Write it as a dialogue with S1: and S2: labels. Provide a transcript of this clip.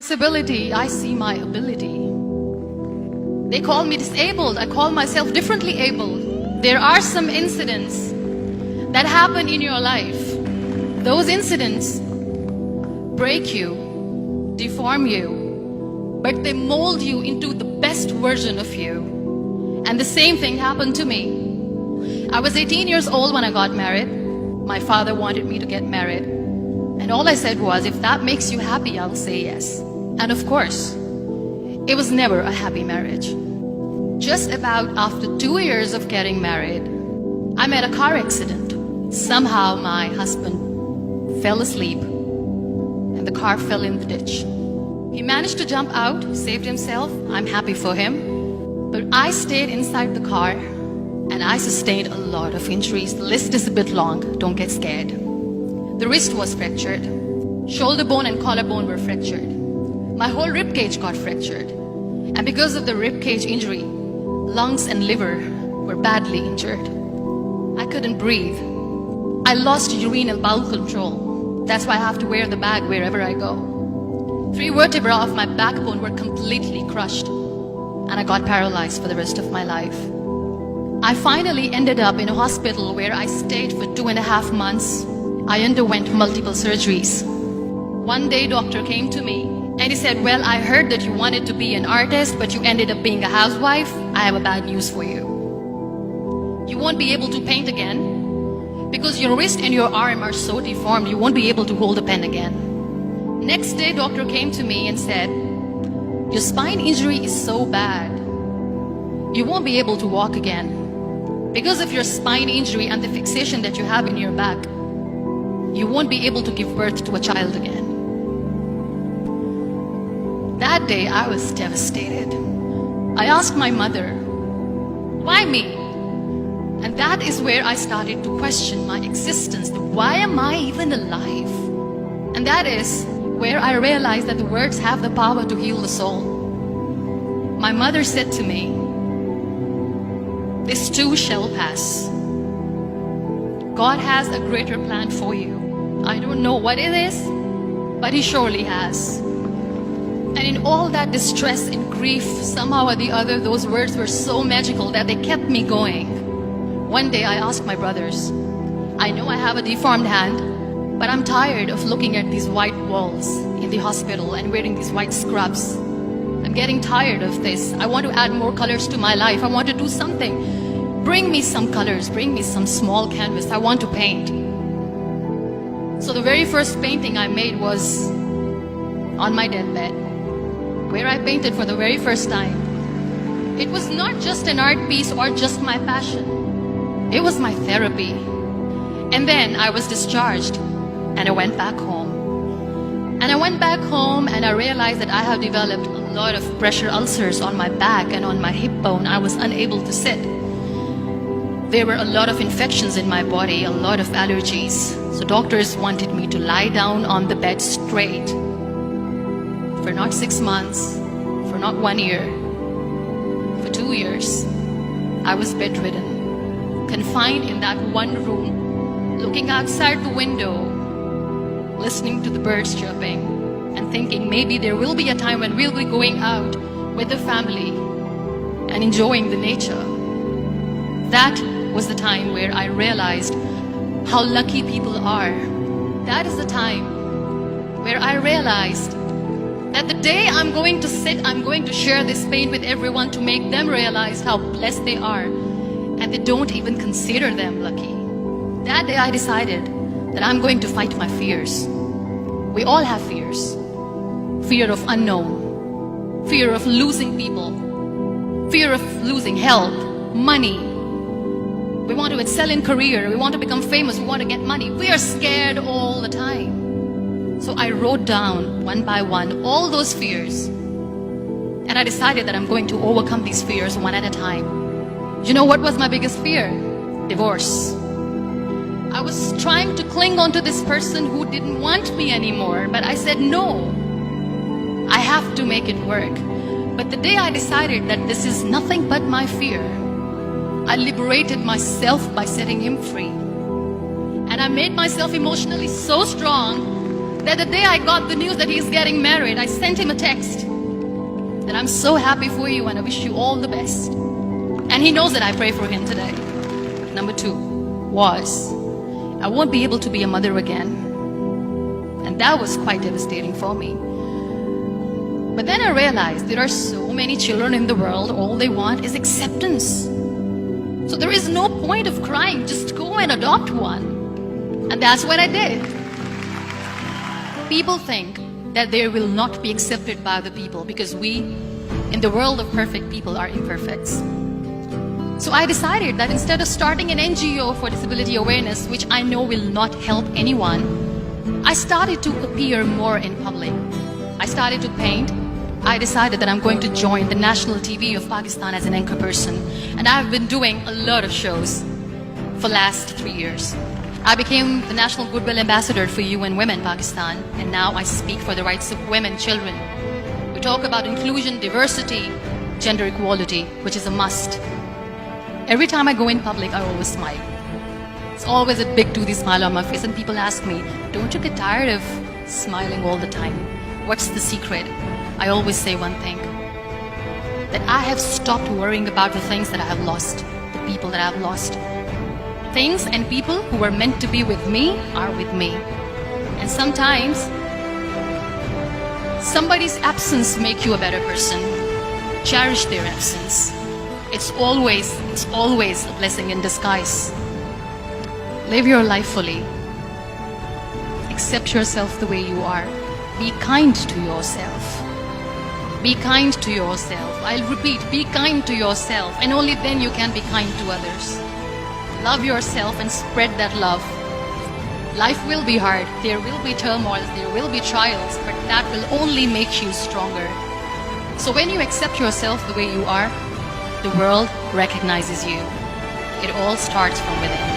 S1: Disability, I see my ability. They call me disabled, I call myself differently abled. There are some incidents that happen in your life. Those incidents break you, deform you, but they mold you into the best version of you. And the same thing happened to me. I was 18 years old when I got married. My father wanted me to get married. And all I said was, if that makes you happy, I'll say yes. And of course, it was never a happy marriage. Just about after 2 years of getting married, I met a car accident. Somehow my husband fell asleep and the car fell in the ditch. He managed to jump out, saved himself. I'm happy for him. But I stayed inside the car and I sustained a lot of injuries. The list is a bit long, don't get scared. The wrist was fractured. Shoulder bone and collarbone were fractured. My whole rib cage got fractured. And because of the rib cage injury, lungs and liver were badly injured. I couldn't breathe. I lost urine and bowel control. That's why I have to wear the bag wherever I go. 3 vertebrae of my backbone were completely crushed. And I got paralyzed for the rest of my life. I finally ended up in a hospital where I stayed for 2.5 months. I underwent multiple surgeries. One day, doctor came to me and he said, well, I heard that you wanted to be an artist, but you ended up being a housewife. I have a bad news for you. You won't be able to paint again because your wrist and your arm are so deformed, you won't be able to hold a pen again. Next day, doctor came to me and said, your spine injury is so bad, you won't be able to walk again. Because of your spine injury and the fixation that you have in your back, you won't be able to give birth to a child again. That day, I was devastated. I asked my mother, why me? And that is where I started to question my existence. Why am I even alive? And that is where I realized that the words have the power to heal the soul. My mother said to me, this too shall pass. God has a greater plan for you. I don't know what it is, but He surely has. And in all that distress and grief, somehow or the other, those words were so magical that they kept me going. One day I asked my brothers, I know I have a deformed hand, but I'm tired of looking at these white walls in the hospital and wearing these white scrubs. I'm getting tired of this. I want to add more colors to my life. I want to do something. Bring me some colors, bring me some small canvas. I want to paint. So the very first painting I made was on my deathbed, where I painted for the very first time. It was not just an art piece or just my passion. It was my therapy. And then I was discharged and I went back home. And I went back home and I realized that I have developed a lot of pressure ulcers on my back and on my hip bone. I was unable to sit. There were a lot of infections in my body, a lot of allergies. So doctors wanted me to lie down on the bed straight for not 6 months, for not 1 year, for 2 years. I was bedridden, confined in that one room, looking outside the window, listening to the birds chirping, and thinking maybe there will be a time when we'll be going out with the family and enjoying the nature. That was the time where I realized how lucky people are. That is the time where I realized that the day I'm going to sit, I'm going to share this pain with everyone to make them realize how blessed they are, and they don't even consider them lucky. That day I decided that I'm going to fight my fears. We all have fears. Fear of unknown, fear of losing people, fear of losing health, money. We want to excel in career, we want to become famous, we want to get money. We are scared all the time. So I wrote down one by one all those fears. And I decided that I'm going to overcome these fears one at a time. You know what was my biggest fear? Divorce. I was trying to cling on to this person who didn't want me anymore, but I said no. I have to make it work. But the day I decided that this is nothing but my fear, I liberated myself by setting him free. And I made myself emotionally so strong that the day I got the news that he's getting married, I sent him a text that I'm so happy for you and I wish you all the best. And he knows that I pray for him today. Number 2 was, I won't be able to be a mother again. And that was quite devastating for me. But then I realized there are so many children in the world, all they want is acceptance. So there is no point of crying, just go and adopt one. And that's what I did. People think that they will not be accepted by the people because we, in the world of perfect people, are imperfect. So I decided that instead of starting an NGO for disability awareness, which I know will not help anyone, I started to appear more in public. I started to paint. I decided that I'm going to join the national TV of Pakistan as an anchor person. And I've been doing a lot of shows for the last 3 years. I became the National Goodwill Ambassador for UN Women Pakistan, and now I speak for the rights of women, children. We talk about inclusion, diversity, gender equality, which is a must. Every time I go in public, I always smile. It's always a big toothy smile on my face, and people ask me, don't you get tired of smiling all the time? What's the secret? I always say one thing, that I have stopped worrying about the things that I have lost, the people that I have lost. Things and people who were meant to be with me are with me. And sometimes, somebody's absence makes you a better person. Cherish their absence. It's always a blessing in disguise. Live your life fully. Accept yourself the way you are. Be kind to yourself. Be kind to yourself. I'll repeat, be kind to yourself, and only then you can be kind to others. Love yourself and spread that love. Life will be hard. There will be turmoils, there will be trials, but that will only make you stronger. So when you accept yourself the way you are, the world recognizes you. It all starts from within.